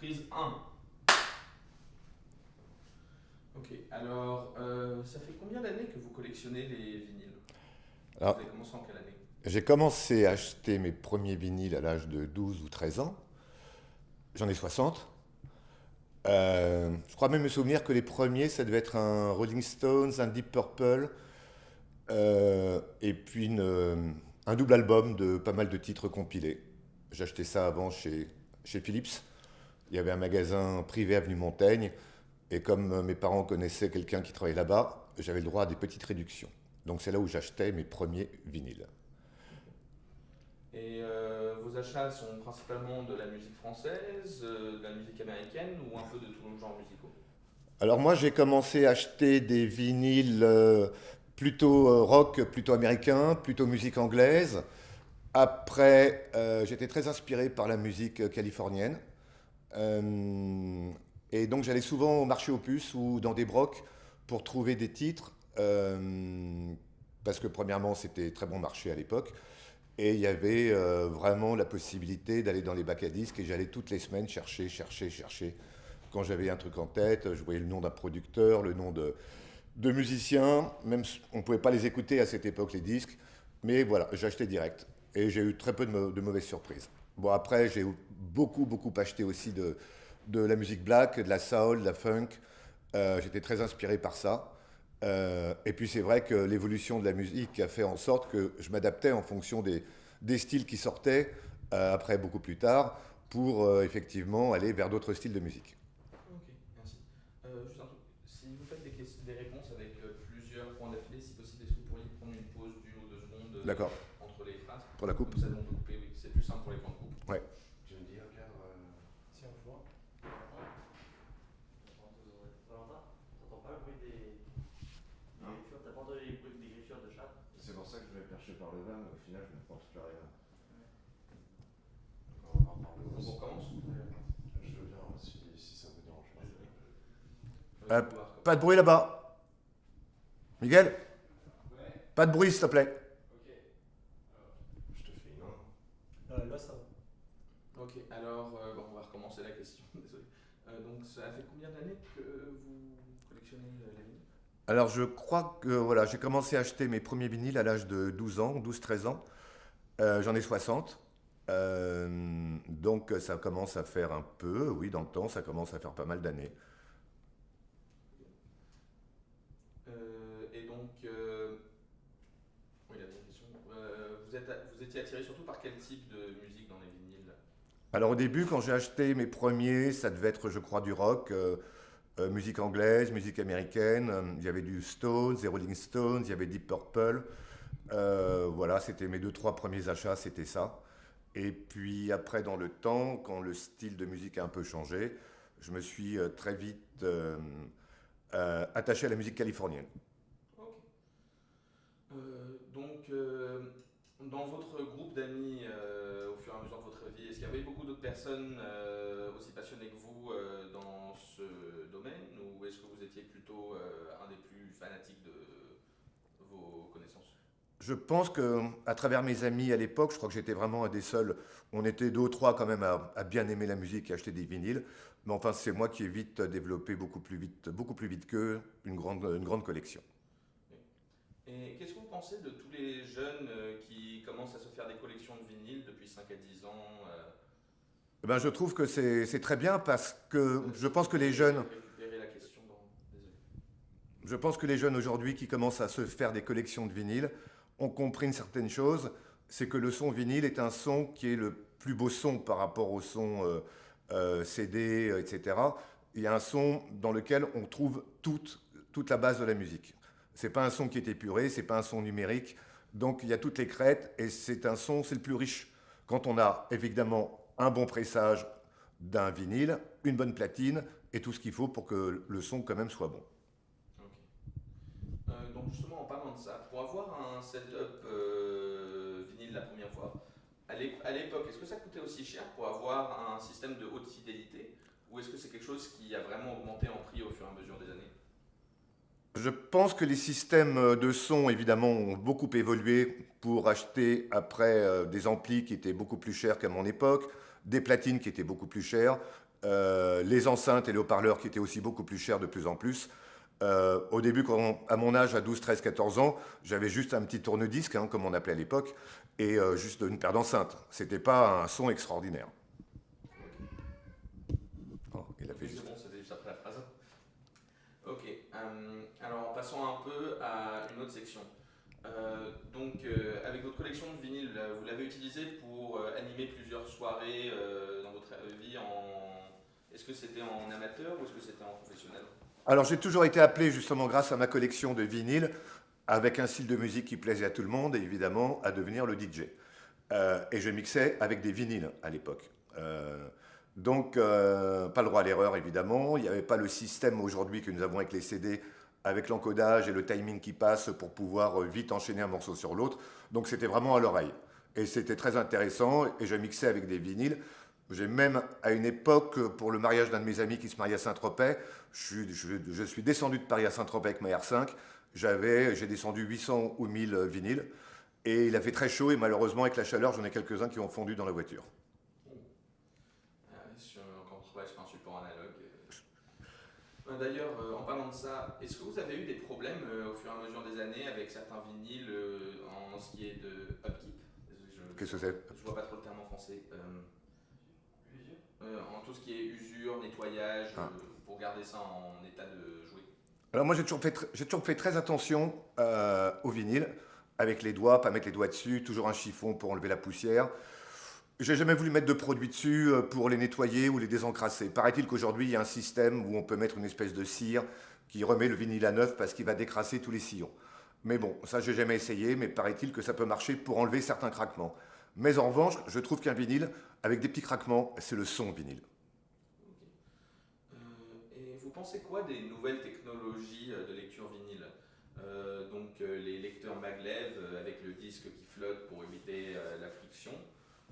Prise 1. Ok, alors ça fait combien d'années que vous collectionnez les vinyles? Vous Alors, avez commencé en quelle année? j'ai commencé à acheter mes premiers vinyles à l'âge de 12 ou 13 ans. J'en ai 60. Je crois même me souvenir que les premiers, ça devait être un Rolling Stones, un Deep Purple, et puis un double album de pas mal de titres compilés. J'achetais ça avant chez Philips. Il y avait un magasin privé avenue Montaigne, et comme mes parents connaissaient quelqu'un qui travaillait là-bas, j'avais le droit à des petites réductions. Donc c'est là où j'achetais mes premiers vinyles. Et vos achats sont principalement de la musique française, de la musique américaine ou un peu de tous les genres musicaux? Alors moi j'ai commencé à acheter des vinyles plutôt rock, plutôt américain, plutôt musique anglaise. Après, j'étais très inspiré par la musique californienne. Euh, et donc j'allais souvent au marché aux puces ou dans des brocs pour trouver des titres. Parce que premièrement c'était très bon marché à l'époque. Et il y avait vraiment la possibilité d'aller dans les bacs à disques et j'allais toutes les semaines chercher. Quand j'avais un truc en tête, je voyais le nom d'un producteur, le nom de musiciens. Même on ne pouvait pas les écouter à cette époque, les disques. Mais voilà, j'achetais direct. Et j'ai eu très peu de mauvaises surprises. Bon, après, j'ai beaucoup acheté aussi de la musique black, de la soul, de la funk. J'étais très inspiré par ça. Et puis c'est vrai que l'évolution de la musique a fait en sorte que je m'adaptais en fonction des styles qui sortaient, après beaucoup plus tard, pour effectivement aller vers d'autres styles de musique. Ok, merci. Juste un truc, si vous faites des réponses avec plusieurs points d'affilée, si possible, est-ce que vous pourriez prendre une pause d'une ou deux secondes D'accord. entre les phrases? Pour la coupe. Comme ça, on peut couper, oui, c'est plus simple pour les points de coupe. Ouais. Je me dis, regarde, si on voit. Valentin, t'entends pas le bruit des griffures? T'as pas entendu les bruits des griffures de chat? C'est pour ça que je voulais percher par le bas, mais au final, je ne pense plus rien. On va en parler Donc on aussi. recommence. Je veux bien, si ça vous dérange pas. Désolé. Euh, Vous pouvoir pas de commencer. bruit là-bas. Miguel, Ouais, pas de bruit s'il te plaît. ok. Je te fais une main. Là, ça va. Ok, alors bon, on va recommencer la question. Désolé. Donc ça fait combien d'années que vous collectionnez la vinyles? Alors je crois que voilà, j'ai commencé à acheter mes premiers vinyles à l'âge de 12 ans, 12-13 ans. J'en ai 60. Donc ça commence à faire un peu, oui, dans le temps, ça commence à faire pas mal d'années. Et donc, oui, la deuxième question. Vous étiez attiré surtout par quel type de musique dans les vinyles? Alors au début, quand j'ai acheté mes premiers, ça devait être, je crois, du rock, musique anglaise, musique américaine. Il y avait du Stones, des Rolling Stones, il y avait Deep Purple. Voilà, c'était mes deux, trois premiers achats, c'était ça. Et puis après, dans le temps, quand le style de musique a un peu changé, je me suis très vite attaché à la musique californienne. Ok. Donc, dans votre groupe d'amis, au fur et à mesure de votre vie, est-ce qu'il y avait beaucoup d'autres personnes aussi passionnées que vous dans ce domaine, ou est-ce que vous étiez plutôt un des plus fanatiques de vos connaissances? Je pense que à travers mes amis à l'époque, je crois que j'étais vraiment un des seuls. On était deux ou trois quand même à bien aimer la musique et acheter des vinyles. Mais enfin, c'est moi qui ai vite développé beaucoup plus vite qu'eux, une grande collection. Et qu'est-ce que vous pensez de tous les jeunes qui commencent à se faire des collections de vinyles depuis 5 à 10 ans? Eh ben, je trouve que c'est très bien parce que Si vous pouvez récupérer la question dans... Désolé. je pense que les jeunes aujourd'hui qui commencent à se faire des collections de vinyles ont compris une certaine chose, c'est que le son vinyle est un son qui est le plus beau son par rapport au son CD, etc. Il y a un son dans lequel on trouve toute la base de la musique. C'est pas un son qui est épuré, c'est pas un son numérique, donc il y a toutes les crêtes et c'est un son, c'est le plus riche. Quand on a évidemment un bon pressage d'un vinyle, une bonne platine et tout ce qu'il faut pour que le son quand même soit bon. Ok. Donc justement, en parlant de ça, pour avoir un setup vinyle la première fois, à l'époque, est-ce que ça coûtait aussi cher pour avoir un système de haute fidélité, ou est-ce que c'est quelque chose qui a vraiment augmenté en prix au fur et à mesure des années? Je pense que les systèmes de son, évidemment, ont beaucoup évolué pour acheter après des amplis qui étaient beaucoup plus chers qu'à mon époque, des platines qui étaient beaucoup plus chères. les enceintes et les haut-parleurs qui étaient aussi beaucoup plus chers de plus en plus. Au début, à mon âge, à 12, 13, 14 ans, j'avais juste un petit tourne-disque, hein, comme on appelait à l'époque, et juste une paire d'enceintes. C'était pas un son extraordinaire. Oh, il a fait juste... C'est bon, c'était juste après la phrase. Ok, alors passons un peu à une autre section. Avec votre collection de vinyles, vous l'avez utilisé pour animer plusieurs soirées dans votre vie Est-ce que c'était en amateur ou est-ce que c'était en professionnel? Alors j'ai toujours été appelé, justement grâce à ma collection de vinyles, avec un style de musique qui plaisait à tout le monde, et évidemment, à devenir le DJ. Et je mixais avec des vinyles à l'époque. Donc, pas le droit à l'erreur, évidemment. Il n'y avait pas le système aujourd'hui que nous avons avec les CD, avec l'encodage et le timing qui passe pour pouvoir vite enchaîner un morceau sur l'autre. Donc, c'était vraiment à l'oreille. Et c'était très intéressant. Et je mixais avec des vinyles. J'ai même, à une époque, pour le mariage d'un de mes amis qui se mariait à Saint-Tropez, je suis descendu de Paris à Saint-Tropez avec ma R5. J'ai descendu 800 ou 1000 vinyles. Et il a fait très chaud. Et malheureusement, avec la chaleur, j'en ai quelques-uns qui ont fondu dans la voiture. Sur un support analogue. D'ailleurs, en parlant de ça, est-ce que vous avez eu des problèmes au fur et à mesure des années avec certains vinyles en ce qui est de upkeep? Qu'est-ce que c'est? Je vois pas trop le terme en français. En tout ce qui est usure, nettoyage, pour garder ça en état de jouer. Alors moi j'ai toujours fait très attention au vinyle, avec les doigts, pas mettre les doigts dessus, toujours un chiffon pour enlever la poussière. J'ai jamais voulu mettre de produits dessus pour les nettoyer ou les désencrasser. Paraît-il qu'aujourd'hui, il y a un système où on peut mettre une espèce de cire qui remet le vinyle à neuf parce qu'il va décrasser tous les sillons. Mais bon, ça, j'ai jamais essayé, mais paraît-il que ça peut marcher pour enlever certains craquements. Mais en revanche, je trouve qu'un vinyle, avec des petits craquements, c'est le son vinyle. Okay. Et vous pensez quoi des nouvelles technologies de lecture vinyle? Les lecteurs maglev avec le disque qui flotte pour éviter la friction,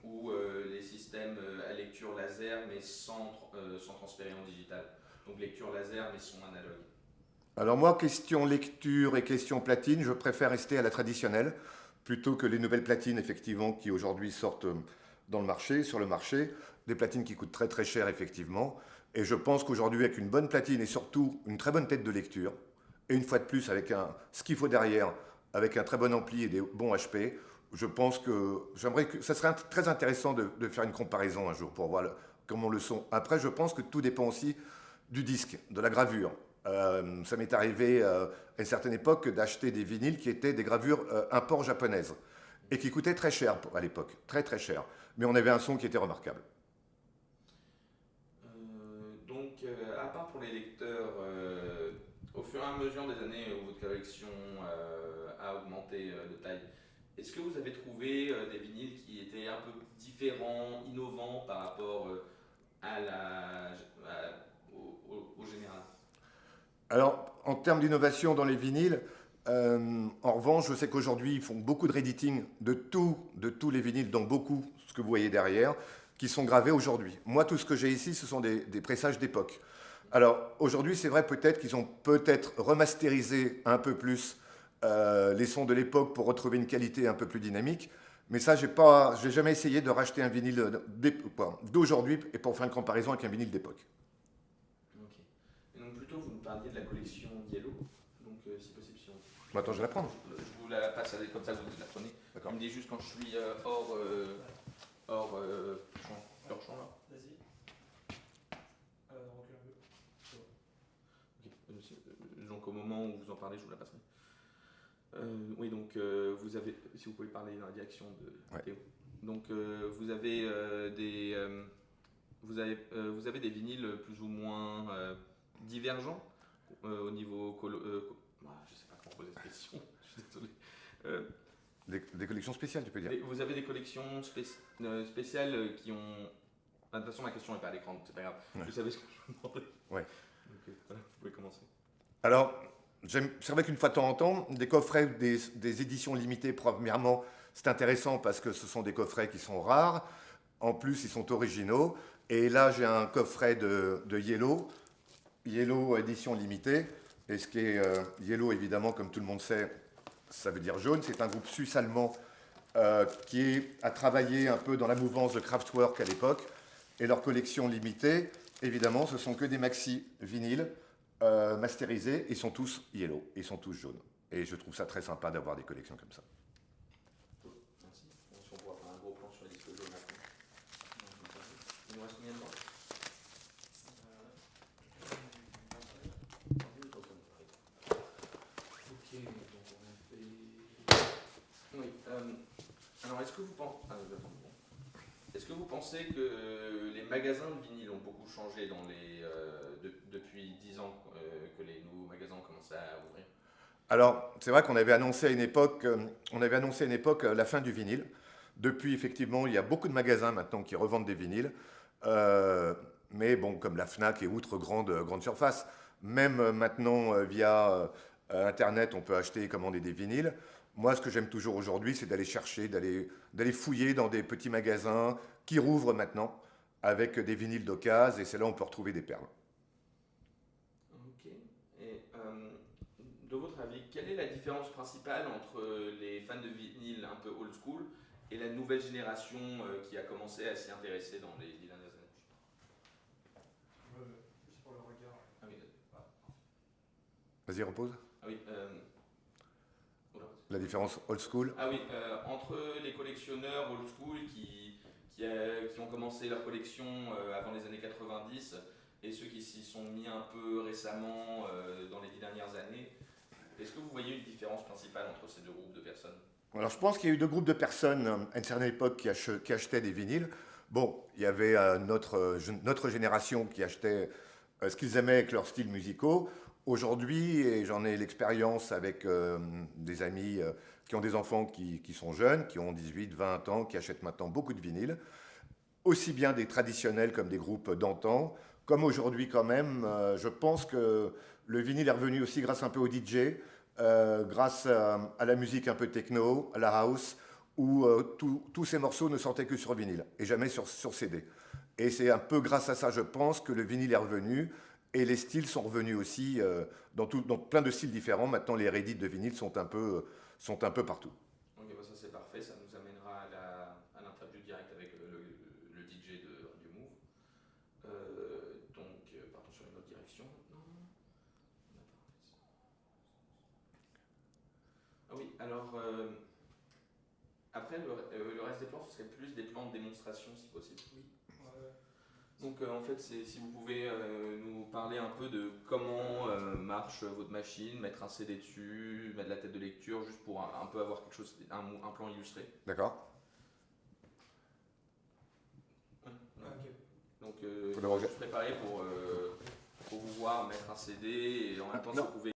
ou les systèmes à lecture laser mais sans transférer en digital. Donc lecture laser mais son analogue. Alors moi, question lecture et question platine, je préfère rester à la traditionnelle, plutôt que les nouvelles platines, effectivement, qui aujourd'hui sortent dans le marché, sur le marché, des platines qui coûtent très très cher, effectivement. Et je pense qu'aujourd'hui, avec une bonne platine et surtout une très bonne tête de lecture, et une fois de plus, avec ce qu'il faut derrière, avec un très bon ampli et des bons HP, je pense que ça serait très intéressant de faire une comparaison un jour pour voir comment le son. Après, je pense que tout dépend aussi du disque, de la gravure. Ça m'est arrivé à une certaine époque d'acheter des vinyles qui étaient des gravures import japonaises et qui coûtaient très cher à l'époque, très très cher. Mais on avait un son qui était remarquable. À part pour les lecteurs, au fur et à mesure des années où votre collection a augmenté de taille, est-ce que vous avez trouvé des vinyles qui étaient un peu différents, innovants par rapport au général? Alors, en termes d'innovation dans les vinyles, en revanche, je sais qu'aujourd'hui, ils font beaucoup de réediting de tous les vinyles, donc beaucoup, ce que vous voyez derrière, qui sont gravés aujourd'hui. Moi, tout ce que j'ai ici, ce sont des pressages d'époque. Alors, aujourd'hui, c'est vrai peut-être qu'ils ont remasterisé un peu plus les sons de l'époque pour retrouver une qualité un peu plus dynamique. Mais ça, j'ai jamais essayé de racheter un vinyle d'aujourd'hui et pour faire une comparaison avec un vinyle d'époque. Ok. Et donc plutôt, vous nous parliez de la collection Yellow, donc si possible, si on... Bon, attends, je vais la prendre. Je vous la passe comme ça, vous la prenez. D'accord. Vous me dites juste quand je suis hors champ là. Vas-y. Recule un peu. Okay. Donc au moment où vous en parlez, je vous la passerai. Oui, donc vous avez, si vous pouvez parler dans la direction de Théo. Donc vous avez des vinyles plus ou moins divergents au niveau je ne sais pas comment poser cette question. Je suis désolé. Des collections spéciales, tu peux dire. Vous avez des collections spéciales qui ont. De toute façon, ma question n'est pas à l'écran, donc c'est pas grave. Ouais. Vous savez ce que je vous demandais. Ouais. Donc voilà, vous pouvez commencer. Alors, c'est vrai qu'une fois de temps en temps, des coffrets, des éditions limitées, premièrement, c'est intéressant parce que ce sont des coffrets qui sont rares. En plus, ils sont originaux. Et là, j'ai un coffret de Yellow édition limitée. Et ce qui est Yellow, évidemment, comme tout le monde sait, ça veut dire jaune. C'est un groupe suisse-allemand qui a travaillé un peu dans la mouvance de Kraftwerk à l'époque. Et leur collection limitée évidemment, ce sont que des maxi vinyles masterisés. Ils sont tous yellow, ils sont tous jaunes. Et je trouve ça très sympa d'avoir des collections comme ça. Merci. Bon, si on pourra faire un gros plan sur les disques jaunes après. Il nous reste combien de temps? Ok, donc on a fait. Oui. Alors, est-ce que vous pensez. Ah, j'attends, bon. Est-ce que vous pensez que les magasins de vinyle ont beaucoup changé depuis 10 ans que les nouveaux magasins ont commencé à ouvrir? Alors, c'est vrai qu'on avait annoncé à une époque, la fin du vinyle. Depuis, effectivement, il y a beaucoup de magasins maintenant qui revendent des vinyles. Mais bon, comme la Fnac et outre grande surface, même maintenant via Internet, on peut acheter et commander des vinyles. Moi, ce que j'aime toujours aujourd'hui, c'est d'aller chercher, d'aller fouiller dans des petits magasins qui rouvrent maintenant avec des vinyles d'occasion. Et c'est là où on peut retrouver des perles. Ok. Et de votre avis, quelle est la différence principale entre les fans de vinyle un peu old school et la nouvelle génération qui a commencé à s'y intéresser dans les 10 dernières années? Juste pour le regard. Ah oui, Vas-y, repose. ah oui La différence old school. Ah oui, entre les collectionneurs old school qui ont commencé leur collection avant les années 90 et ceux qui s'y sont mis un peu récemment dans les 10 dernières années, est-ce que vous voyez une différence principale entre ces deux groupes de personnes? Alors, je pense qu'il y a eu deux groupes de personnes à une certaine époque qui achetaient des vinyles. Bon, il y avait notre génération qui achetait ce qu'ils aimaient avec leurs styles musicaux. Aujourd'hui, et j'en ai l'expérience avec des amis qui ont des enfants qui sont jeunes, qui ont 18, 20 ans, qui achètent maintenant beaucoup de vinyles, aussi bien des traditionnels comme des groupes d'antan, comme aujourd'hui quand même. Je pense que le vinyle est revenu aussi grâce un peu au DJ, grâce à la musique un peu techno, à la house, où tous ces morceaux ne sortaient que sur vinyle et jamais sur CD. Et c'est un peu grâce à ça, je pense, que le vinyle est revenu. Et les styles sont revenus aussi dans plein de styles différents. Maintenant, les réédits de vinyle sont un peu partout. Ok, bah ça c'est parfait, ça nous amènera à l'interview directe avec le DJ de Radio Move. Donc, partons sur une autre direction maintenant. Ah oui, alors, après, le reste des plans, ce serait plus des plans de démonstration si possible. Oui. Donc en fait, si vous pouvez nous parler un peu de comment marche votre machine, mettre un CD dessus, mettre la tête de lecture, juste pour un peu avoir quelque chose, un plan illustré. D'accord. Donc, je suis préparé pour vous voir mettre un CD et en même temps, si vous pouvez